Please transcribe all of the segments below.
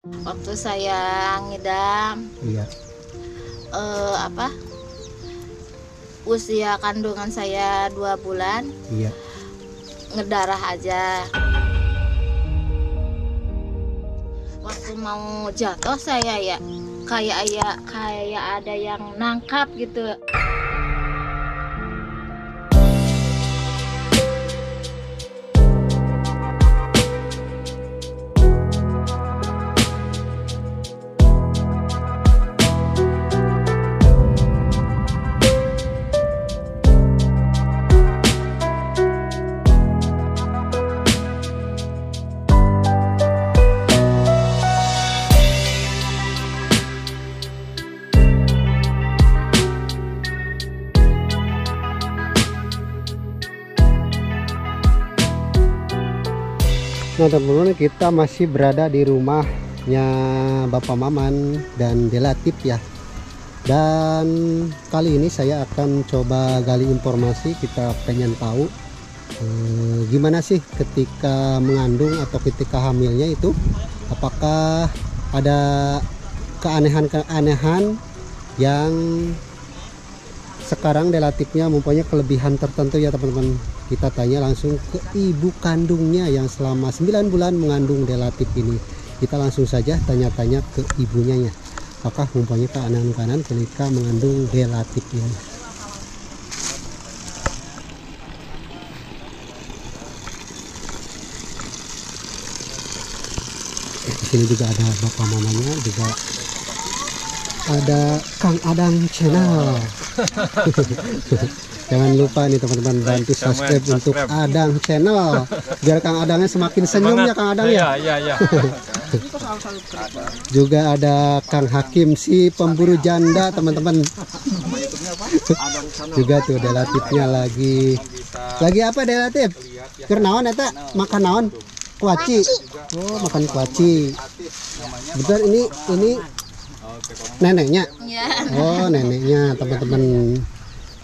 Waktu saya ngidam, Iya. apa, usia kandungan saya 2 bulan, Iya. ngedarah aja. Waktu mau jatuh saya ya, kayak ada yang nangkap gitu. Nah teman-teman, kita masih berada di rumahnya Bapak Maman dan Delatif ya. Dan kali ini saya akan coba gali informasi. Kita pengen tahu gimana sih ketika mengandung atau ketika hamilnya itu, apakah ada keanehan-keanehan yang sekarang Delatifnya mempunyai kelebihan tertentu ya teman-teman. Kita tanya langsung ke ibu kandungnya yang selama 9 bulan mengandung Delatif ini. Kita langsung saja tanya-tanya ke ibunya ya, apakah mempunyai keanehan-keanehan ketika mengandung Delatif ini. Di sini juga ada bapak mamanya, juga ada Kang Adang Channel. Jangan lupa nih teman-teman, bantu subscribe untuk Adang Channel biar Kang Adangnya semakin senyum ya Kang Adang ya. Iya. Juga ada Kang Hakim si pemburu janda teman-teman. Juga tuh Delatifnya lagi apa Delatif? Kernaon eta makan naon? Kuaci. Oh, makan kuaci. Betul, ini neneknya. Ya. Oh, neneknya teman-teman.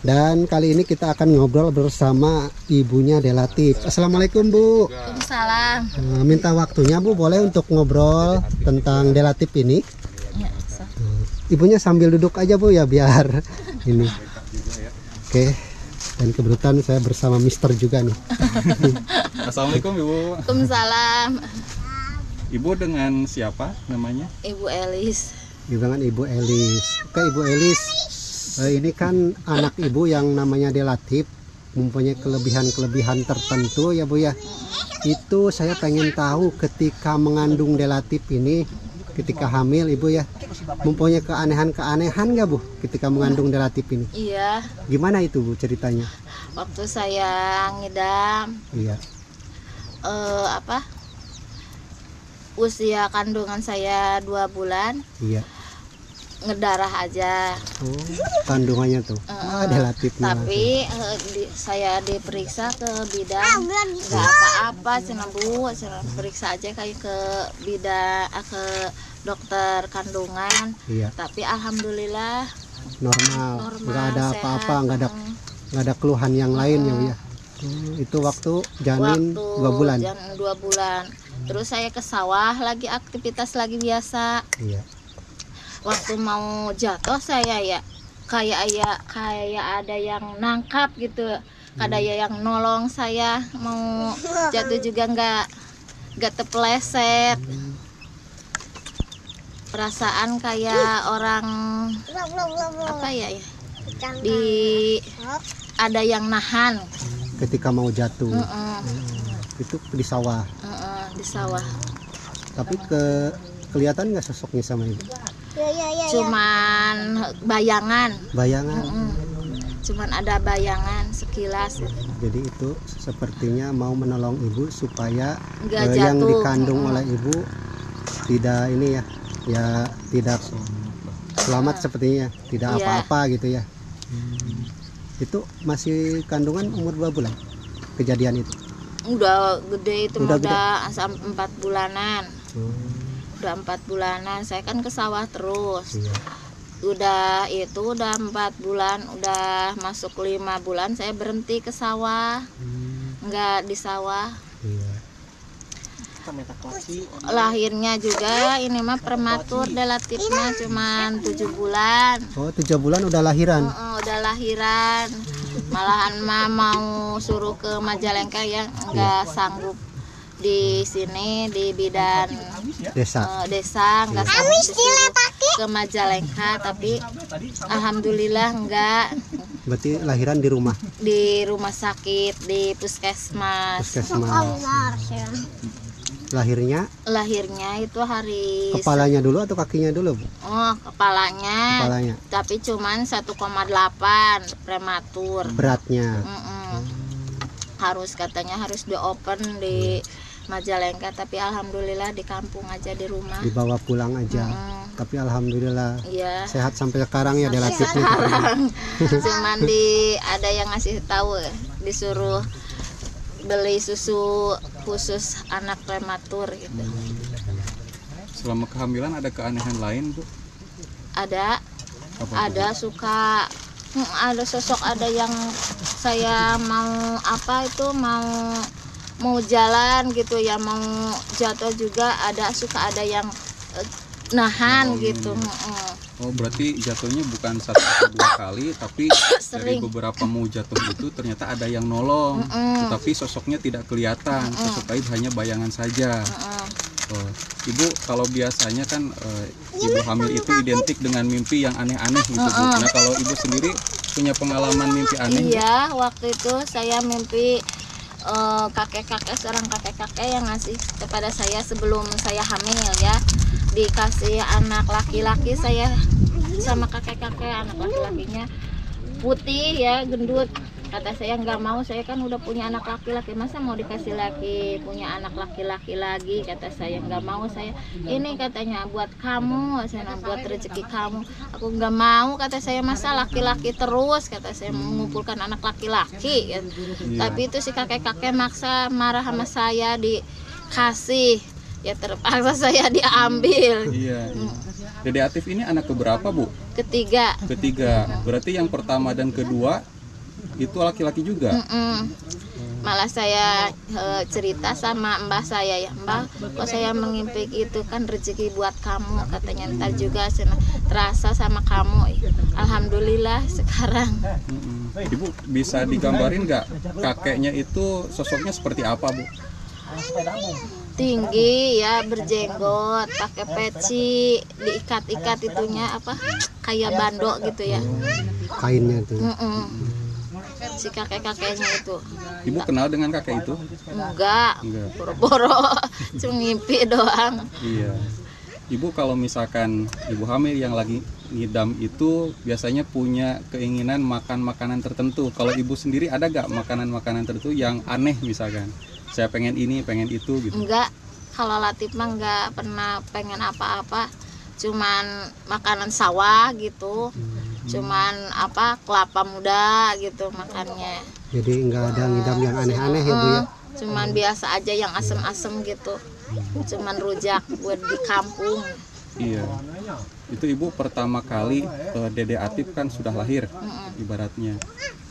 Dan kali ini kita akan ngobrol bersama ibunya Delatif. Assalamualaikum Bu. Waalaikumsalam. Minta waktunya Bu, boleh untuk ngobrol tentang Delatif ini? Ya, Ibunya sambil duduk aja Bu ya biar ini. Oke. Dan kebetulan saya bersama Mister juga nih. Assalamualaikum Ibu. Waalaikumsalam. Ibu dengan siapa namanya? Ibu Elis. Dengan Ibu Elis. Oke Ibu Elis, ini kan anak Ibu yang namanya Delatif mempunyai kelebihan-kelebihan tertentu ya Bu ya. Itu saya pengen tahu ketika mengandung Delatif ini, ketika hamil Ibu ya, mempunyai keanehan-keanehan nggak Bu ketika mengandung Delatif ini? Iya, Gimana itu Bu ceritanya? waktu saya ngidam, Iya. apa, usia kandungan saya 2 bulan, Iya. ngedarah aja. Oh, kandungannya tuh. Delatifnya. Tapi saya diperiksa ke bidan, nggak apa-apa cina Bu, cina periksa aja kayak ke bidan, ke dokter kandungan. Iya. Tapi alhamdulillah Normal. Nggak ada sehat. apa-apa, nggak ada keluhan yang lain ya Bu ya. Itu waktu janin 2 bulan. Janin 2 bulan. Terus saya ke sawah lagi, aktivitas lagi biasa. Iya. Waktu mau jatuh saya ya, kayak ada yang nangkap gitu. Ada yang nolong saya, mau jatuh juga nggak terpeleset. Perasaan kayak orang apa ya, ada yang nahan. Ketika mau jatuh. Itu di sawah. Di sawah. Tapi kelihatan nggak sosoknya sama Ibu? Cuman bayangan. Cuman ada bayangan sekilas. Jadi itu sepertinya mau menolong Ibu supaya Nggak yang jatuh. dikandung oleh Ibu tidak ini ya tidak selamat sepertinya, tidak Iya. apa-apa gitu ya. Itu masih kandungan umur 2 bulan kejadian itu. Udah gede itu, Udah udah 4 bulanan. Hmm, Udah 4 bulanan, saya kan ke sawah terus. iya. Udah 4 bulan, udah masuk 5 bulan saya berhenti ke sawah. Nggak di sawah. Iya. Lahirnya juga ini mah prematur, relatifnya cuman 7 bulan. Oh, 7 bulan udah lahiran. Udah lahiran. Malahan mah mau suruh ke Majalengka ya nggak sanggup di sini di bidan desa nggak sanggup disuruh ke Majalengka, tapi alhamdulillah enggak. Berarti lahiran di rumah sakit di puskesmas. Lahirnya itu hari kepalanya dulu atau kakinya dulu, Bu? Oh, kepalanya. Tapi cuman 1,8 prematur. Beratnya. Katanya harus di open di Majalengka, tapi alhamdulillah di kampung aja di rumah. Dibawa pulang aja. Tapi alhamdulillah sehat sampai sekarang ya relatifnya. Cuman ada yang ngasih tahu disuruh beli susu khusus anak prematur gitu. Selama kehamilan ada keanehan lain, Bu? Ada. Ada suka ada sosok, ada yang saya mau mau jalan gitu ya, mau jatuh juga ada yang nahan gitu. Oh, berarti jatuhnya bukan 1 atau 2 kali, tapi dari beberapa mau jatuh itu ternyata ada yang nolong, tetapi sosoknya tidak kelihatan, sosok gaib hanya bayangan saja. Oh, Ibu, kalau biasanya kan ibu hamil itu identik dengan mimpi yang aneh-aneh gitu, Bu. Nah, kalau Ibu sendiri punya pengalaman mimpi aneh? Iya, waktu itu saya mimpi seorang kakek-kakek yang ngasih kepada saya sebelum saya hamil ya, dikasih anak laki-laki. Saya sama kakek-kakek, anak laki-lakinya putih ya, gendut. Kata saya nggak mau, saya kan udah punya anak laki-laki, masa mau dikasih punya anak laki-laki lagi. Kata saya nggak mau, saya ini katanya buat kamu, saya buat rezeki kamu. Aku nggak mau, kata saya, masa laki-laki terus. Kata saya mengumpulkan anak laki-laki ya. Tapi itu si kakek-kakek maksa, marah sama saya, dikasih ya, terpaksa saya diambil. Iya. Dede Atif ini anak keberapa, Bu? Ketiga. Berarti yang pertama dan kedua itu laki-laki juga. Malah saya cerita sama mbah saya ya, mbah, kok saya mengimpi itu kan rezeki buat kamu, katanya, ntar juga terasa sama kamu. Alhamdulillah sekarang. Ibu bisa digambarin nggak kakeknya itu sosoknya seperti apa, Bu? Tinggi ya, berjenggot, pakai peci, diikat-ikat itunya kayak bandok gitu ya, kainnya tuh. Si kakek-kakeknya itu. Ibu kenal dengan kakek itu? Enggak. Boro-boro cuma ngimpi doang. Iya. Ibu kalau misalkan ibu hamil yang lagi ngidam itu biasanya punya keinginan makan makanan tertentu. Kalau ibu sendiri ada gak makanan-makanan tertentu yang aneh misalkan? Saya pengen ini, pengen itu gitu. Enggak. Kalau Latif mah enggak pernah pengen apa-apa. Cuman makanan sawah gitu. Cuman kelapa muda gitu makannya. Jadi enggak ada ngidam yang aneh-aneh ya, Bu ya. Cuman biasa aja yang asem-asem gitu. Cuman rujak buat di kampung. Iya. Itu ibu pertama kali Dede Atif kan sudah lahir ibaratnya.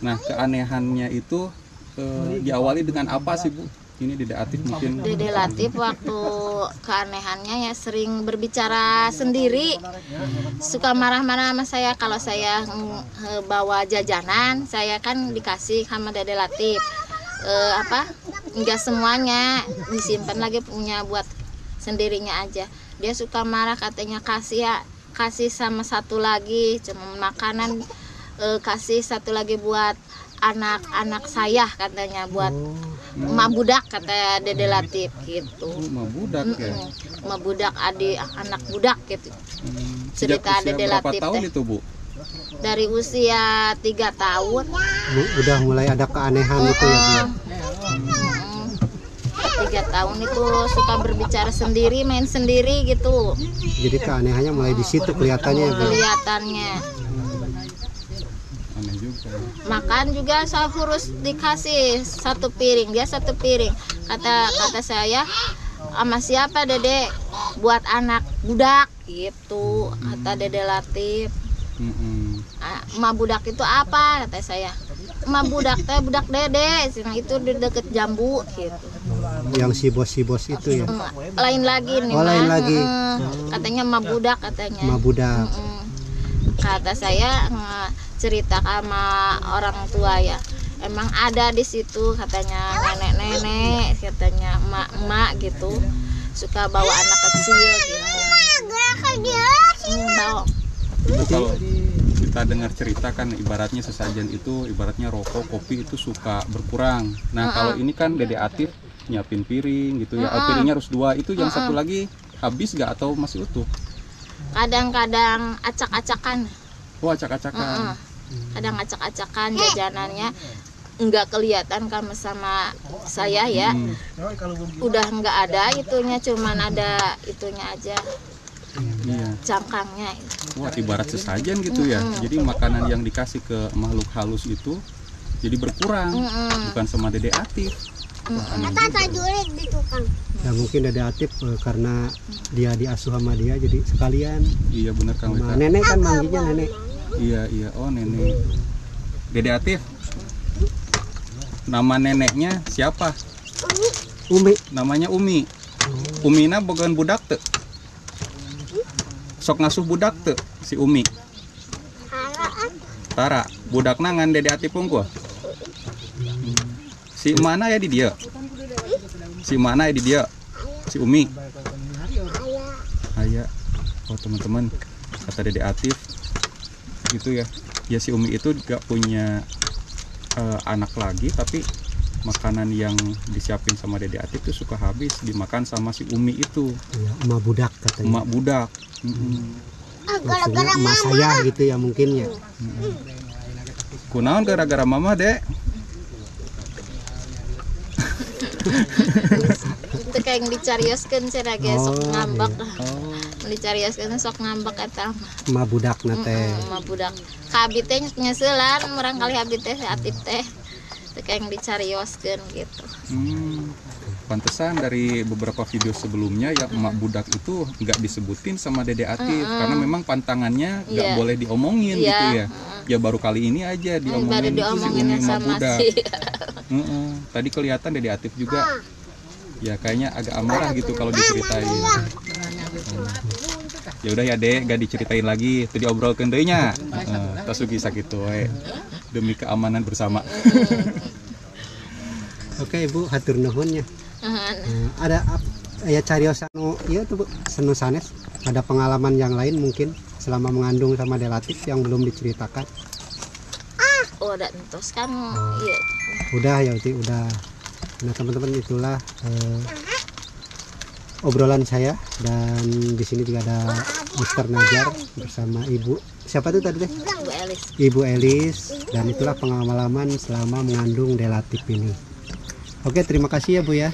Nah, keanehannya itu diawali dengan apa sih, Bu? Ini Dede Atif mungkin. Dede Latif waktu keanehannya ya sering berbicara sendiri, suka marah-marah sama saya kalau saya bawa jajanan. Saya kan dikasih sama Dede Latif enggak semuanya, disimpan lagi, punya buat sendirinya aja. Dia suka marah, katanya kasih sama satu lagi cuma makanan, kasih satu lagi buat anak-anak saya, katanya, buat emak budak, kata Dede Latif gitu. Emak budak ya? Emak budak, anak budak gitu. Cerita Dede Latif. Berapa tahun itu, Bu? Dari usia 3 tahun. Bu, udah mulai ada keanehan itu ya, Bu? 3 tahun itu suka berbicara sendiri, main sendiri gitu. Jadi keanehannya mulai di situ kelihatannya ya, Bu? Kelihatannya. Aneh juga. Makan juga saya harus dikasih 1 piring, dia 1 piring. Kata saya, sama siapa Dede? Buat anak budak gitu, kata Dede Latif. Emak budak itu apa, kata saya. Emak budak teh budak Dede, itu di deket Jambu gitu. yang si bos itu ya. Lain lagi nih. Oh, lain lagi. Katanya mabudak katanya. Mabudak. Kata saya cerita sama orang tua ya. Emang ada di situ katanya nenek-nenek, katanya emak-emak gitu. Suka bawa anak kecil gitu. Bawa. Itu kalau kita dengar cerita kan ibaratnya sesajen itu ibaratnya rokok, kopi itu suka berkurang. Nah, kalau ini kan Dede Atif nyiapin piring gitu ya. Piringnya harus 2. Itu yang satu lagi habis gak atau masih utuh? Kadang-kadang acak-acakan. Oh, acak-acakan. Kadang acak-acakan jajanannya nggak kelihatan kan sama saya ya. Udah nggak ada itunya, cuman ada itunya aja. Iya. Cangkangnya. Wah, ibarat sesajen gitu ya. Jadi makanan yang dikasih ke makhluk halus itu jadi berkurang, bukan sama Dede Atif. Ya mungkin Dede Atif karena dia diasuh sama dia jadi sekalian. Iya benar Kang Weka. Nenek kan manggilnya nenek. Iya, oh nenek. Dede Atif. Nama neneknya siapa? Umi. Namanya Umi. Umina bukan budak teu. Sok ngasuh budak teu si Umi. Tara, budakna ngan Dede Atif unggul. Si mana ya di dia? Si mana ya di dia? Si Umi. Aya. Oh teman-teman, kata Dede Atif itu ya. Ya si Umi itu gak punya anak lagi, tapi makanan yang disiapin sama Dede Atif itu suka habis dimakan sama si Umi itu. Ya, emak budak katanya. Emak budak. Maksudnya emak saya gitu ya mungkin ya. Kunaon gara-gara mama dek? Itu kayak yang dicarioskeun cenah ge sok ngambek. Dicarioskeun sok ngambek eta mah. Emak budak teh. Emak budak. Ka abi teh nyeseulan murang kali abi teh si Atif teh. Itu kayak yang dicarioskeun gitu. Pantesan dari beberapa video sebelumnya yang emak budak itu nggak disebutin sama Dede Atif karena memang pantangannya nggak boleh diomongin gitu ya. Ya baru kali ini aja diomongin si Umi emak budak. Tadi kelihatan Dede Atif juga ya kayaknya agak amarah gitu kalau diceritain. Ya udah ya Dek, gak diceritain lagi, itu diobrolkeun deui nya. Tasugi sakitu we demi keamanan bersama. Oke Ibu, hatur nuhun ya. Ada ya carios anu ieu tuh Bu, senu sanes, ada pengalaman yang lain mungkin selama mengandung sama Dede Atif yang belum diceritakan. Oh, udah entos kan iya. Udah ya udah. Nah teman-teman itulah obrolan saya, dan di sini juga ada Mr. Najar bersama Ibu. Siapa tuh tadi deh? Ibu Elis. Dan itulah pengalaman selama mengandung Dede Atif ini. Oke, terima kasih ya Bu ya.